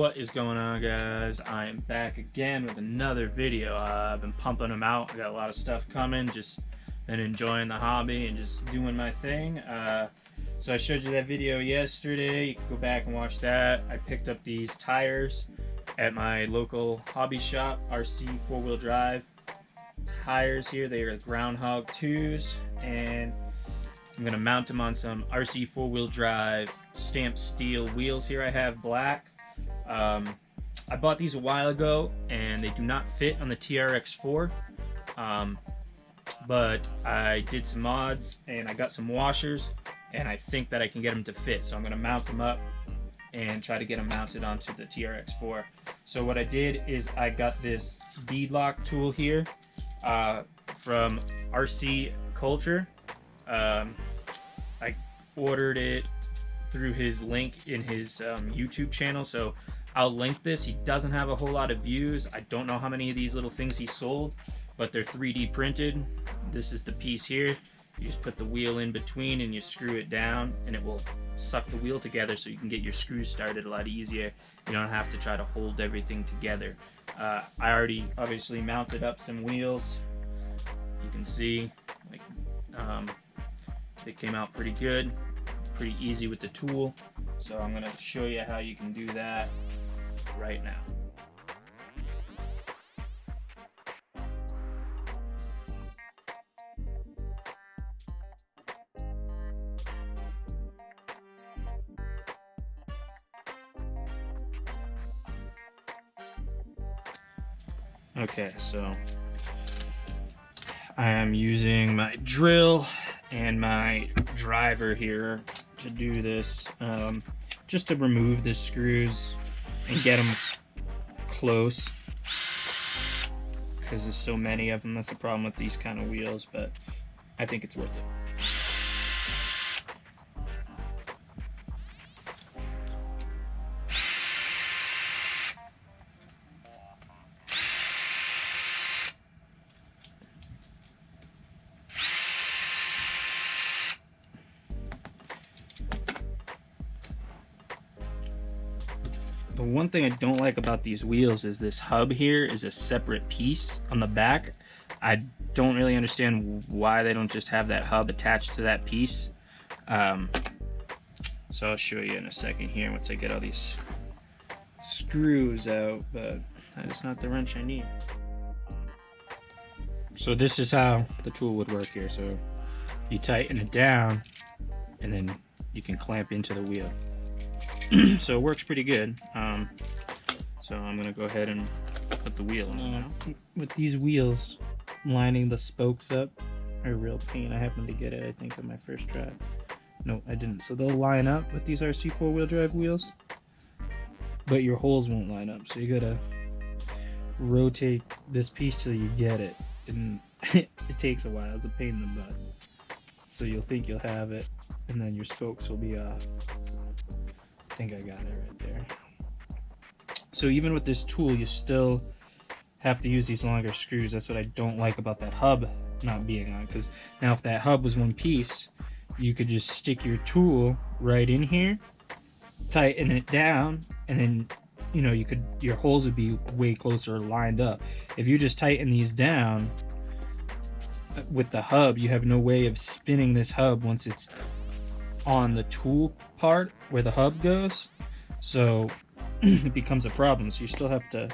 What is going on, guys? I am back again with another video. I've been pumping them out. I got a lot of stuff coming. Just been enjoying the hobby and just doing my thing. So I showed you that video yesterday. You can go back and watch that. I picked up these tires at my local hobby shop, RC 4-wheel drive tires here. They are Groundhog 2s, and I'm gonna mount them on some RC 4-wheel drive stamped steel wheels here. I have black. I bought these a while ago and they do not fit on the Trx4, but I did some mods and I got some washers and I think that I can get them to fit, so I'm gonna mount them up and try to get them mounted onto the Trx4. So what I did is I got this Beadlock tool here from RC Culture. I ordered it through his link in his YouTube channel, so I'll link this. He doesn't have a whole lot of views. I don't know how many of these little things he sold, but they're 3D printed. This is the piece here. You just put the wheel in between and you screw it down and it will suck the wheel together, so you can get your screws started a lot easier. You don't have to try to hold everything together. I already obviously mounted up some wheels. You can see like they came out pretty good, pretty easy with the tool. So I'm going to show you how you can do that right now. Okay, so I am using my drill and my driver here to do this, just to remove the screws and get them close, because there's so many of them. That's the problem with these kind of wheels, but I think it's worth it. The one thing I don't like about these wheels is this hub here is a separate piece on the back. I don't really understand why they don't just have that hub attached to that piece. So I'll show you in a second here once I get all these screws out, but that is not the wrench I need. So this is how the tool would work here. So you tighten it down and then you can clamp into the wheel. So it works pretty good. So I'm gonna go ahead and put the wheel on now. With these wheels, lining the spokes up are a real pain. I happened to get it, I think, on my first try. No, I didn't. So they'll line up with these RC 4-wheel drive wheels, but your holes won't line up. So you gotta rotate this piece till you get it, and it takes a while. It's a pain in the butt. So you'll think you'll have it, and then your spokes will be off. So I think I got it right there. So even with this tool, you still have to use these longer screws. That's what I don't like about that hub not being on, because now if that hub was one piece, you could just stick your tool right in here, tighten it down, and then your holes would be way closer lined up. If you just tighten these down with the hub, you have no way of spinning this hub once it's on the tool part where the hub goes, so it becomes a problem. So you still have to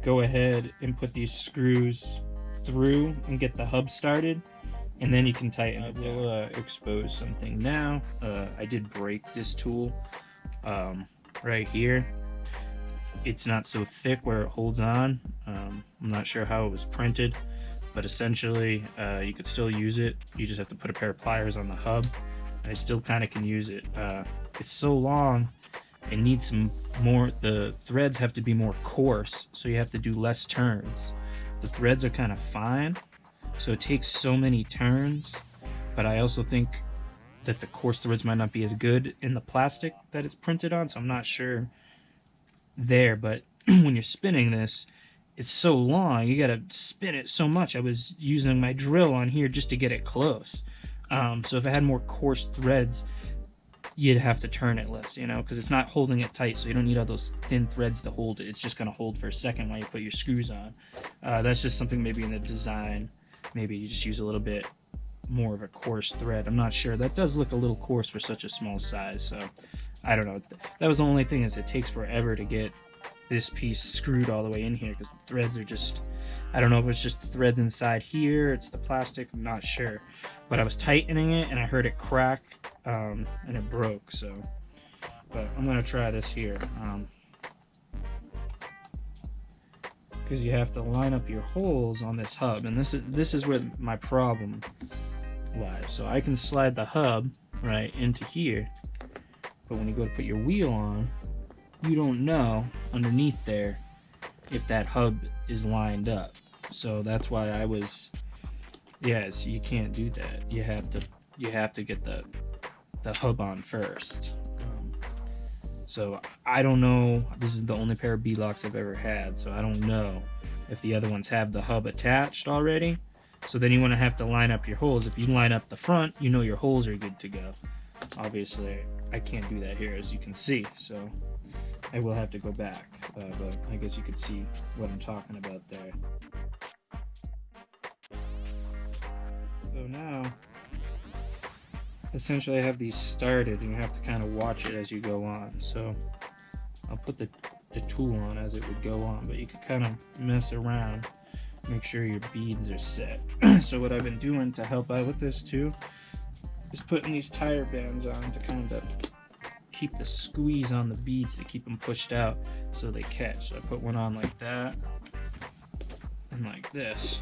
go ahead and put these screws through and get the hub started, and then you can tighten it. We'll expose something now. I did break this tool right here. It's not so thick where it holds on. I'm not sure how it was printed, but essentially you could still use it. You just have to put a pair of pliers on the hub. I still kind of can use it. It's so long, it needs some more, the threads have to be more coarse, so you have to do less turns. The threads are kind of fine, so it takes so many turns, but I also think that the coarse threads might not be as good in the plastic that it's printed on, so I'm not sure there. But when you're spinning this, it's so long, you gotta spin it so much. I was using my drill on here just to get it close. So if I had more coarse threads, you'd have to turn it less, you know, because it's not holding it tight, so you don't need all those thin threads to hold it. It's just going to hold for a second while you put your screws on. That's just something maybe in the design. Maybe you just use a little bit more of a coarse thread. I'm not sure. That does look a little coarse for such a small size, so I don't know. That was the only thing, is it takes forever to get this piece screwed all the way in here, because the threads are just, I don't know if it's just the threads inside here, it's the plastic, I'm not sure. But I was tightening it and I heard it crack, and it broke, so. But I'm gonna try this here. Because you have to line up your holes on this hub, and this is where my problem lies. So I can slide the hub right into here, but when you go to put your wheel on, you don't know underneath there if that hub is lined up. So that's why I was, yes, you can't do that. You have to get the hub on first. So I don't know, this is the only pair of beadlocks I've ever had, so I don't know if the other ones have the hub attached already. So then you want to have to line up your holes. If you line up the front, you know your holes are good to go. Obviously I can't do that here, as you can see, so I will have to go back, but I guess you could see what I'm talking about there. So now, essentially I have these started, and you have to kind of watch it as you go on. So I'll put the tool on as it would go on, but you can kind of mess around, make sure your beads are set. So what I've been doing to help out with this too is putting these tire bands on to kind of keep the squeeze on the beads, to keep them pushed out so they catch. So I put one on like that and like this,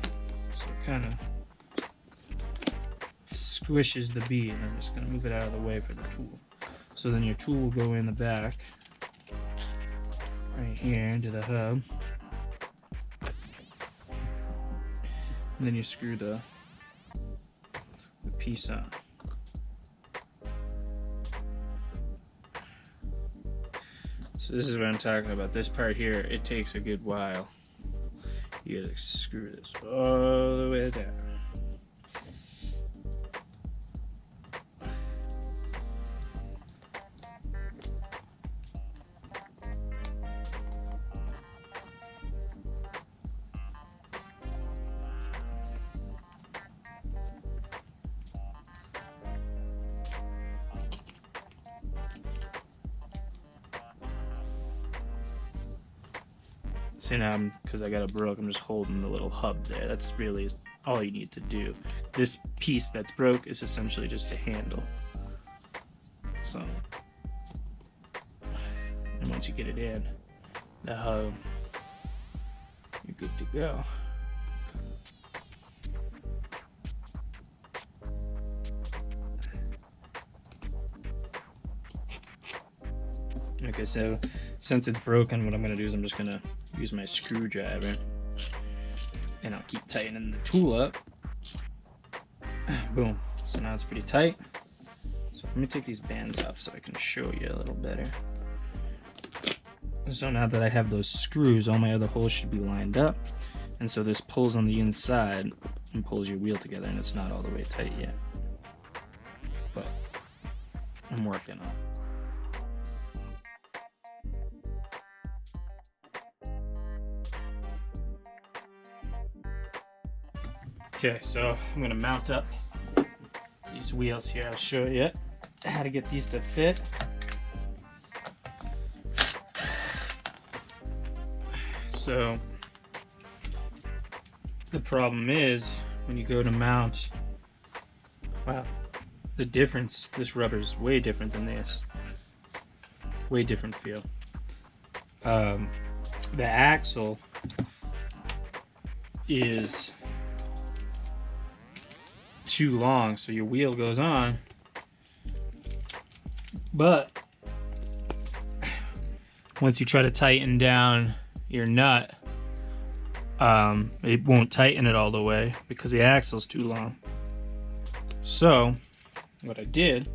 so it kind of squishes the bead. And I'm just going to move it out of the way for the tool. So then your tool will go in the back right here into the hub, and then you screw the piece on. So this is what I'm talking about. This part here, it takes a good while. You gotta screw this all the way down. See, now because I got it broke, I'm just holding the little hub there. That's really all you need to do. This piece that's broke is essentially just a handle. So, and once you get it in the hub, you're good to go. Okay, so since it's broken, what I'm going to do is I'm just going to use my screwdriver, and I'll keep tightening the tool up. Boom. So now it's pretty tight. So let me take these bands off so I can show you a little better. So now that I have those screws, all my other holes should be lined up, and so this pulls on the inside and pulls your wheel together, and it's not all the way tight yet, but I'm working on it. Okay, so I'm going to mount up these wheels here. I'll show you how to get these to fit. So the problem is when you go to mount, wow, the difference, this rubber is way different than this. Way different feel. The axle is too long, so your wheel goes on, but once you try to tighten down your nut, it won't tighten it all the way because the axle's too long. So what I did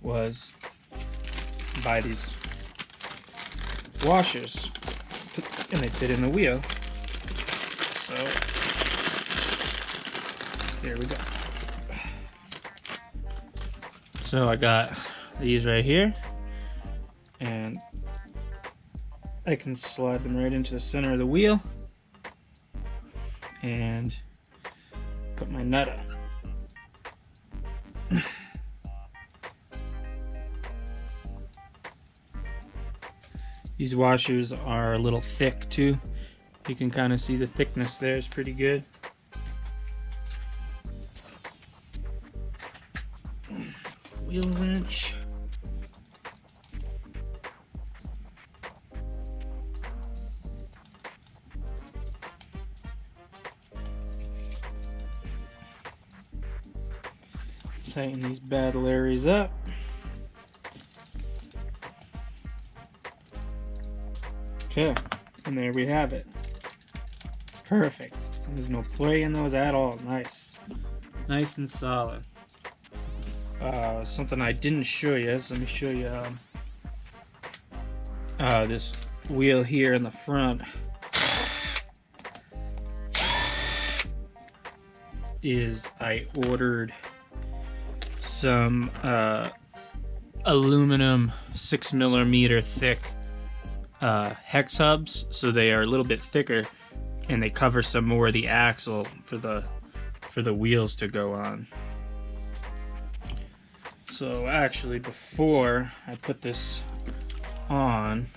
was buy these washers, and they fit in the wheel. So here we go. So I got these right here, and I can slide them right into the center of the wheel and put my nut on. These washers are a little thick too. You can kind of see the thickness there is pretty good. Wheel wrench. Tighten these battle areas up. Okay, and there we have it. Perfect. There's no play in those at all. Nice. Nice and solid. Something I didn't show you, so let me show you this wheel here in the front is I ordered some aluminum 6mm thick hex hubs, so they are a little bit thicker and they cover some more of the axle for the wheels to go on. So actually, before I put this on,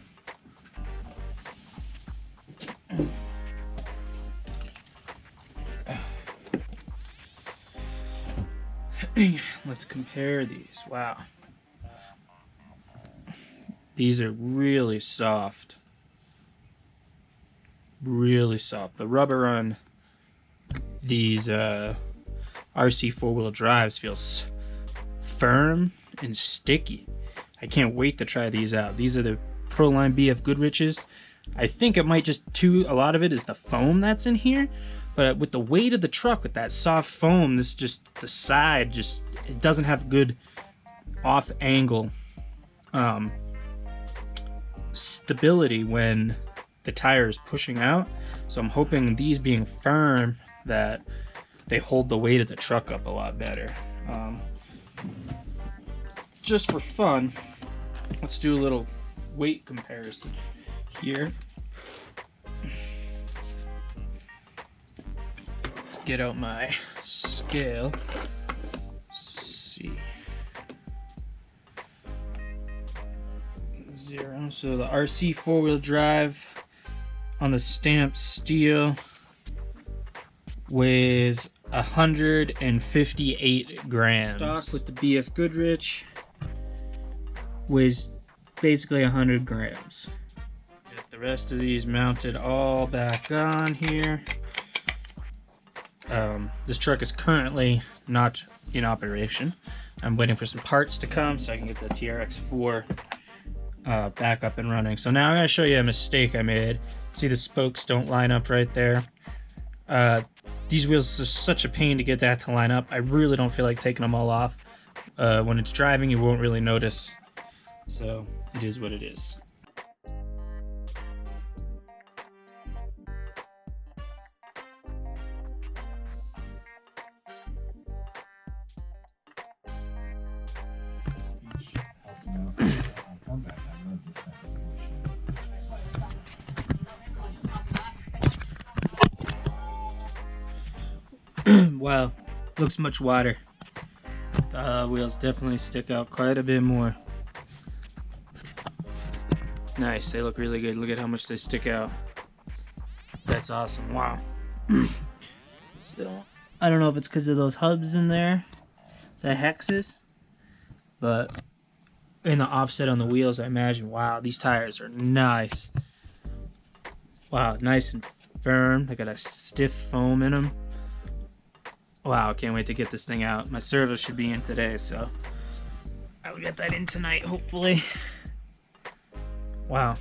let's compare these. Wow. These are really soft. Really soft. The rubber on these RC four-wheel drives feels firm and sticky. I can't wait to try these out. These are the Proline BF Goodrich's. I think it might just a lot of it is the foam that's in here, but with the weight of the truck, with that soft foam, this just the side just it doesn't have good off angle stability when the tire is pushing out. So I'm hoping these being firm that they hold the weight of the truck up a lot better. Just for fun, let's do a little weight comparison here. Let's get out my scale. Let's see. 0. So the RC four-wheel drive on the stamped steel weighs 158 grams. Stock with the BF Goodrich weighs basically 100 grams. Get the rest of these mounted all back on here. This truck is currently not in operation. I'm waiting for some parts to come so I can get the Trx4 back up and running. So now I'm going to show you a mistake I made. See, the spokes don't line up right there. These wheels are such a pain to get that to line up. I really don't feel like taking them all off. When it's driving, you won't really notice. So it is what it is. Wow, looks much wider. The wheels definitely stick out quite a bit more. Nice, they look really good. Look at how much they stick out. That's awesome. Wow. So I don't know if it's because of those hubs in there, the hexes, but in the offset on the wheels, I imagine. Wow, these tires are nice. Wow, nice and firm. They got a stiff foam in them. Wow, can't wait to get this thing out. My service should be in today, so I'll get that in tonight, hopefully. Wow,